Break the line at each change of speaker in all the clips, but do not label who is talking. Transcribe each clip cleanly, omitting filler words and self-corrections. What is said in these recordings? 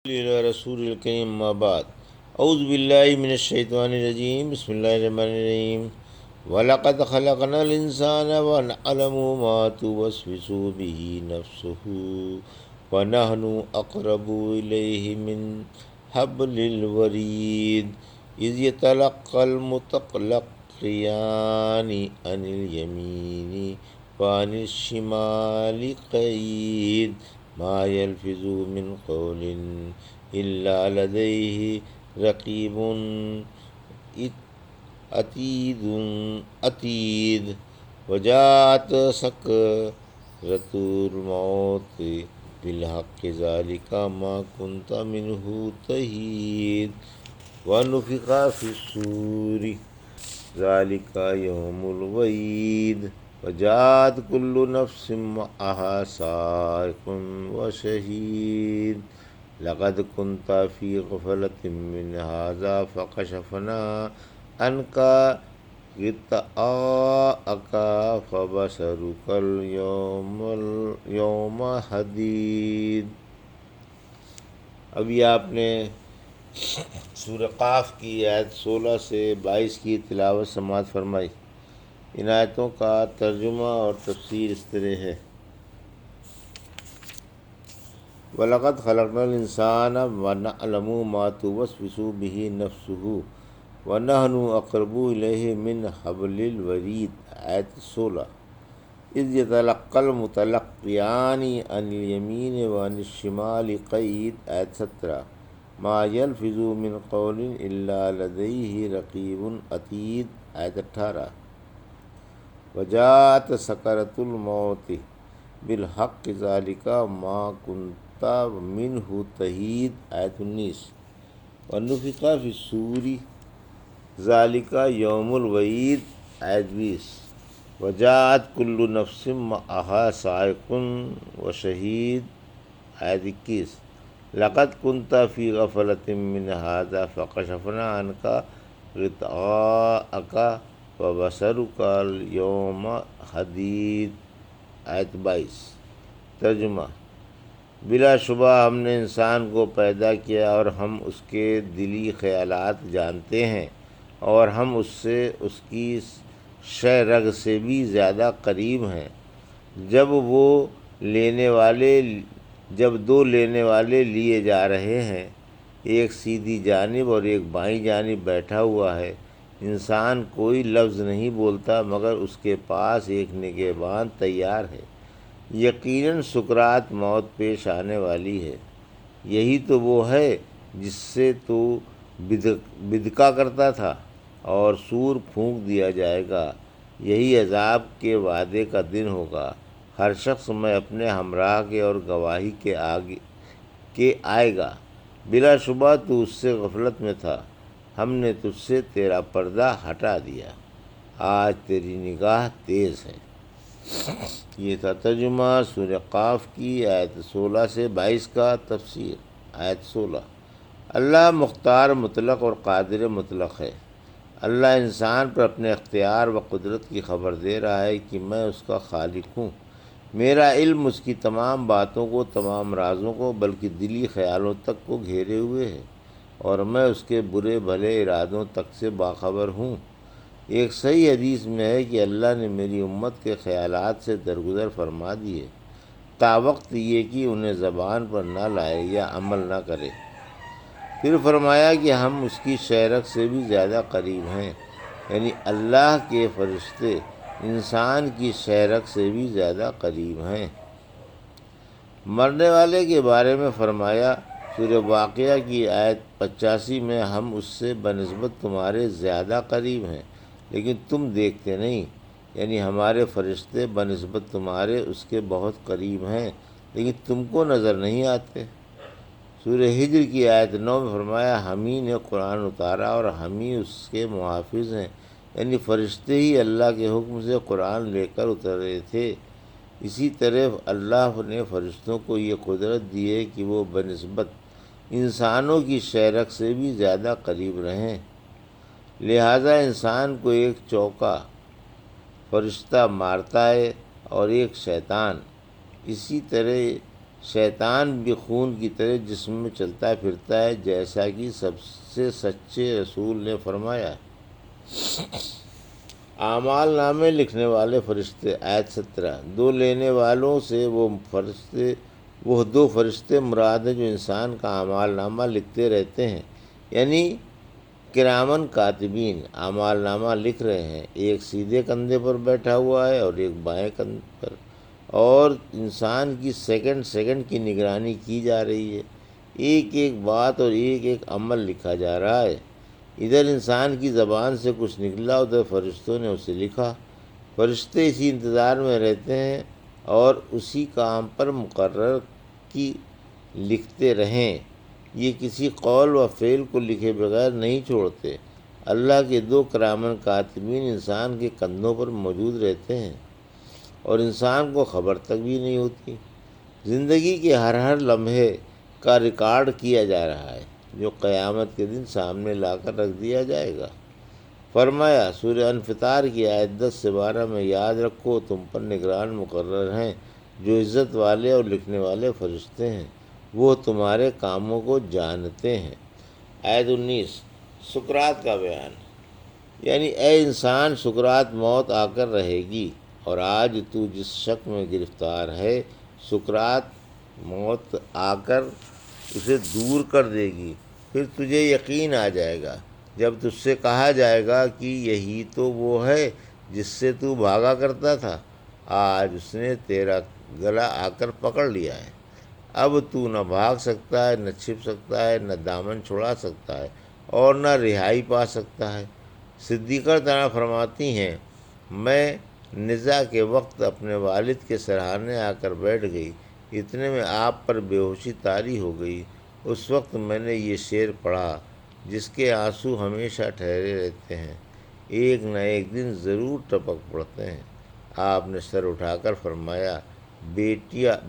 إلى رسول الكريم ما بعد أعوذ بالله من الشيطان الرجيم بسم الله الرحمن الرحيم وَلَقَدْ خَلَقْنَا الْإِنسَانَ وَنَعْلَمُ مَا تُوَسْوِسُ بِهِ نَفْسُهُ وَنَحْنُ أَقْرَبُ إِلَيْهِ مِنْ حَبْلِ الْوَرِيدِ إِذْ يَتَلَقَّى الْمُتَلَقِّيَانِ عَنِ الْيَمِينِ وَعَنِ الشِّمَالِ قَعِيدٌ ما يلفظ من قول إلا لديه رقيب عتيد وجاءت سكرة الموت بالحق ذلك ما كنت منه تحيد ونفخ في الصور ذلك يوم الوعيد وجاءت كل نفس معها سائق وشهيد لقد كنت في غفلة من هذا فكشفنا عنك غطاءك فبصرك اليوم حديد۔ ابھی آپ نے سورہ قاف کی آیت 16 سے 22 کی تلاوت سماعت فرمائی۔ ان آیتوں کا ترجمہ اور تفسیر اس طرح ہے: وَلَقَدْ خَلَقْنَا الْإِنسَانَ وَنَعْلَمُ مَا تُوَسْوِسُ بِهِ نَفْسُهُ وَنَحْنُ أَقْرَبُ إِلَيْهِ مِنْ حَبْلِ الْوَرِيدِ آیت 16۔ إِذْ يَتَلَقَّى الْمُتَلَقِّيَانِ عَنِ الْيَمِينِ وَعَنِ الشِّمَالِ قَعِيدٌ آیت 17۔ مَا يَلْفِظُ مِنْ قَوْلٍ إِلَّا لَدَيْهِ رَقِيبٌ عَتِيدٌ آیت 18۔ وجاءت سکرۃ الموت بالحق ذلك ما كنت منه تحید آیت 19۔ ونفخ فی الصور ذلك یوم الوعید آیت 20۔ وجاءت كل نفس معها سائق وشہید آیت 21۔ لقد كنت في غفلة من هذا فكشفنا عنك غطاءك فبصرك اليوم حدید آیت 22۔ ترجمہ: بلا شبہ ہم نے انسان کو پیدا کیا اور ہم اس کے دلی خیالات جانتے ہیں، اور ہم اس سے اس کی شہ رگ سے بھی زیادہ قریب ہیں۔ جب دو لینے والے لیے جا رہے ہیں، ایک سیدھی جانب اور ایک بائیں جانب بیٹھا ہوا ہے، انسان کوئی لفظ نہیں بولتا مگر اس کے پاس ایک نگہبان تیار ہے۔ یقیناً سکرات موت پیش آنے والی ہے۔ یہی تو وہ ہے جس سے تو بدکا کرتا تھا، اور سور پھونک دیا جائے گا۔ یہی عذاب کے وعدے کا دن ہوگا۔ ہر شخص میں اپنے ہمراہ کے اور گواہی کے آئے گا۔ بلا شبہ تو اس سے غفلت میں تھا، ہم نے تجھ سے تیرا پردہ ہٹا دیا، آج تیری نگاہ تیز ہے۔ یہ تھا ترجمہ سورہ قاف کی آیت 16 سے 22 کا۔ تفسیر آیت 16۔ اللہ مختار مطلق اور قادر مطلق ہے۔ اللہ انسان پر اپنے اختیار و قدرت کی خبر دے رہا ہے کہ میں اس کا خالق ہوں۔ میرا علم اس کی تمام باتوں کو، تمام رازوں کو، بلکہ دلی خیالوں تک کو گھیرے ہوئے ہے، اور میں اس کے برے بھلے ارادوں تک سے باخبر ہوں۔ ایک صحیح حدیث میں ہے کہ اللہ نے میری امت کے خیالات سے درگزر فرما دیے، تا وقت یہ کہ انہیں زبان پر نہ لائے یا عمل نہ کرے۔ پھر فرمایا کہ ہم اس کی شہ رگ سے بھی زیادہ قریب ہیں، یعنی اللہ کے فرشتے انسان کی شہ رگ سے بھی زیادہ قریب ہیں۔ مرنے والے کے بارے میں فرمایا سورہ واقعہ کی آیت 85 میں: ہم اس سے بنسبت تمہارے زیادہ قریب ہیں لیکن تم دیکھتے نہیں، یعنی ہمارے فرشتے بنسبت تمہارے اس کے بہت قریب ہیں لیکن تم کو نظر نہیں آتے۔ سورہ ہجر کی آیت 9 میں فرمایا: ہم ہی نے قرآن اتارا اور ہم ہی اس کے محافظ ہیں، یعنی فرشتے ہی اللہ کے حکم سے قرآن لے کر اترے تھے۔ اسی طرح اللہ نے فرشتوں کو یہ قدرت دی ہے کہ وہ بنسبت انسانوں کی شہ رگ سے بھی زیادہ قریب رہیں۔ لہذا انسان کو ایک چوکا فرشتہ مارتا ہے اور ایک شیطان۔ اسی طرح شیطان بھی خون کی طرح جسم میں چلتا پھرتا ہے، جیسا کہ سب سے سچے رسول نے فرمایا۔ اعمال نامے لکھنے والے فرشتے، آیت 17۔ دو لینے والوں سے وہ دو فرشتے مراد ہیں جو انسان کا اعمال نامہ لکھتے رہتے ہیں، یعنی کرامن کاتبین اعمال نامہ لکھ رہے ہیں۔ ایک سیدھے کندھے پر بیٹھا ہوا ہے اور ایک بائیں کندھے پر، اور انسان کی سیکنڈ سیکنڈ کی نگرانی کی جا رہی ہے۔ ایک ایک بات اور ایک ایک عمل لکھا جا رہا ہے۔ ادھر انسان کی زبان سے کچھ نکلا، ادھر فرشتوں نے اسے لکھا۔ فرشتے اسی انتظار میں رہتے ہیں اور اسی کام پر مقرر کی لکھتے رہیں۔ یہ کسی قول و فعل کو لکھے بغیر نہیں چھوڑتے۔ اللہ کے دو کرامن کاتبین انسان کے کندھوں پر موجود رہتے ہیں اور انسان کو خبر تک بھی نہیں ہوتی۔ زندگی کے ہر لمحے کا ریکارڈ کیا جا رہا ہے، جو قیامت کے دن سامنے لا کر رکھ دیا جائے گا۔ فرمایا سورہ انفطار کی آیت 10 سے 12 میں، یاد رکھو تم پر نگران مقرر ہیں جو عزت والے اور لکھنے والے فرشتے ہیں، وہ تمہارے کاموں کو جانتے ہیں۔ آیت 19 سکرات کا بیان، یعنی اے انسان، سکرات موت آ کر رہے گی، اور آج تو جس شک میں گرفتار ہے، سکرات موت آ کر اسے دور کر دے گی، پھر تجھے یقین آ جائے گا جب تجھ سے کہا جائے گا کہ یہی تو وہ ہے جس سے تو بھاگا کرتا تھا، آج اس نے تیرا گلا آ کر پکڑ لیا ہے، اب تو نہ بھاگ سکتا ہے، نہ چھپ سکتا ہے، نہ دامن چھڑا سکتا ہے، اور نہ رہائی پا سکتا ہے۔ صدیقہ تعالیٰ فرماتی ہیں، میں نزاع کے وقت اپنے والد کے سرہانے آ کر بیٹھ گئی، اتنے میں آپ پر بے ہوشی طاری ہو گئی۔ اس وقت میں نے یہ شعر پڑھا، جس کے آنسو ہمیشہ ٹھہرے رہتے ہیں، ایک نہ ایک دن ضرور ٹپک پڑتے ہیں۔ آپ نے سر اٹھا کر فرمایا،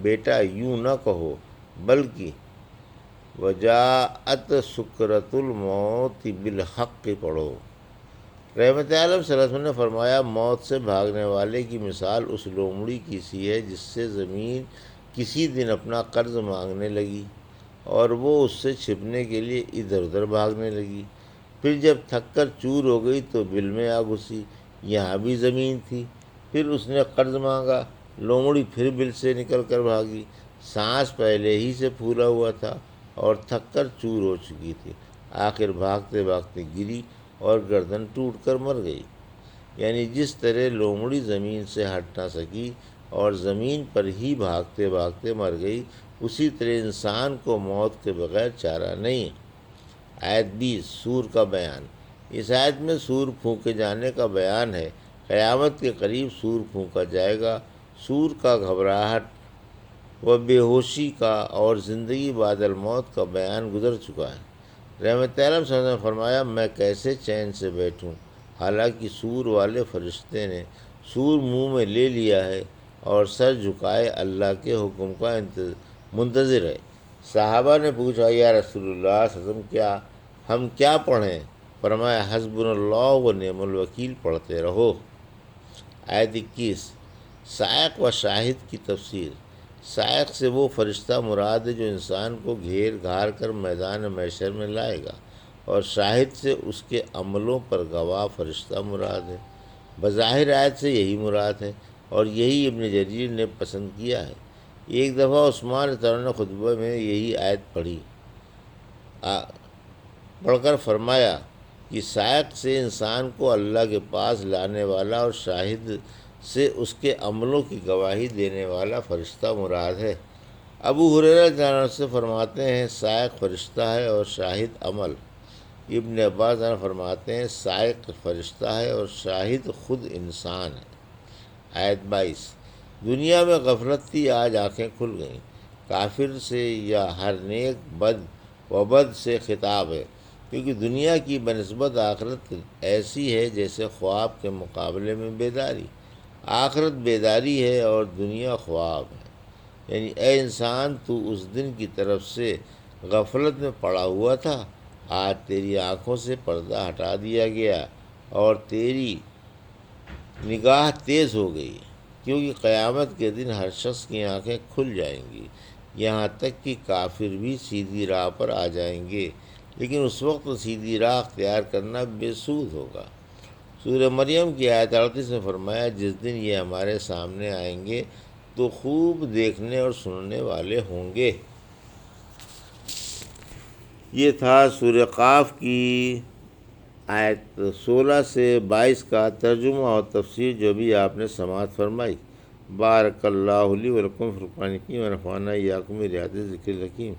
بیٹا یوں نہ کہو، بلکہ وجاءت سکرۃ الموت بالحق پڑھو۔ رحمت عالم صلی اللہ علیہ وسلم نے فرمایا، موت سے بھاگنے والے کی مثال اس لومڑی کی سی ہے جس سے زمین کسی دن اپنا قرض مانگنے لگی اور وہ اس سے چھپنے کے لیے ادھر ادھر بھاگنے لگی، پھر جب تھک کر چور ہو گئی تو بل میں آ گھسی، یہاں بھی زمین تھی، پھر اس نے قرض مانگا، لومڑی پھر بل سے نکل کر بھاگی، سانس پہلے ہی سے پھولا ہوا تھا اور تھک کر چور ہو چکی تھی، آخر بھاگتے بھاگتے گری اور گردن ٹوٹ کر مر گئی۔ یعنی جس طرح لومڑی زمین سے ہٹ نہ سکی اور زمین پر ہی بھاگتے بھاگتے مر گئی، اسی طرح انسان کو موت کے بغیر چارہ نہیں۔ آیت 20 سور کا بیان، اس آیت میں سور پھونکے جانے کا بیان ہے۔ قیامت کے قریب سور پھونکا جائے گا۔ سور کا گھبراہٹ و بے ہوشی کا اور زندگی بعد الموت کا بیان گزر چکا ہے۔ رحمت عالم صلی اللہ علیہ وسلم نے فرمایا، میں کیسے چین سے بیٹھوں، حالانکہ سور والے فرشتے نے سور منہ میں لے لیا ہے اور سر جھکائے اللہ کے حکم کا منتظر ہے۔ صحابہ نے پوچھا، یا رسول اللہ صلی اللہ علیہ وسلم، ہم کیا پڑھیں؟ فرمایا، حسبنا اللہ و نعم الوکیل پڑھتے رہو۔ آیت 21 سائق و شاہد کی تفسیر، سائق سے وہ فرشتہ مراد ہے جو انسان کو گھیر گھار کر میدان محشر میں لائے گا، اور شاہد سے اس کے عملوں پر گواہ فرشتہ مراد ہے۔ بظاہر آیت سے یہی مراد ہے اور یہی ابن جریر نے پسند کیا ہے۔ ایک دفعہ عثمان رضی اللہ عنہ نے خطبہ میں یہی آیت پڑھ کر فرمایا کہ سائق سے انسان کو اللہ کے پاس لانے والا اور شاہد سے اس کے عملوں کی گواہی دینے والا فرشتہ مراد ہے۔ ابو ہریرہ رضی اللہ عنہ سے فرماتے ہیں، سائق فرشتہ ہے اور شاہد عمل۔ ابن عباس رضی اللہ عنہ فرماتے ہیں، سائق فرشتہ ہے اور شاہد خود انسان ہے۔ آیت 22 دنیا میں غفلت تھی، آج آنکھیں کھل گئیں۔ کافر سے یا ہر نیک بد سے خطاب ہے، کیونکہ دنیا کی بنسبت آخرت ایسی ہے جیسے خواب کے مقابلے میں بیداری۔ آخرت بیداری ہے اور دنیا خواب ہے۔ یعنی اے انسان، تو اس دن کی طرف سے غفلت میں پڑا ہوا تھا، آج تیری آنکھوں سے پردہ ہٹا دیا گیا اور تیری نگاہ تیز ہو گئی، کیونکہ قیامت کے دن ہر شخص کی آنکھیں کھل جائیں گی۔ یہاں تک کہ کافر بھی سیدھی راہ پر آ جائیں گے، لیکن اس وقت سیدھی راہ اختیار کرنا بے سود ہوگا۔ سورہ مریم کی آیت 38 میں فرمایا، جس دن یہ ہمارے سامنے آئیں گے تو خوب دیکھنے اور سننے والے ہوں گے۔ یہ تھا سورہ قاف کی آیت 16 سے 22 کا ترجمہ اور تفسیر جو بھی آپ نے سماعت فرمائی۔ بارک اللہ لی و لکم فی القرآن الحکیم ونفعنی وایاکم برآیات ذکر الحکیم۔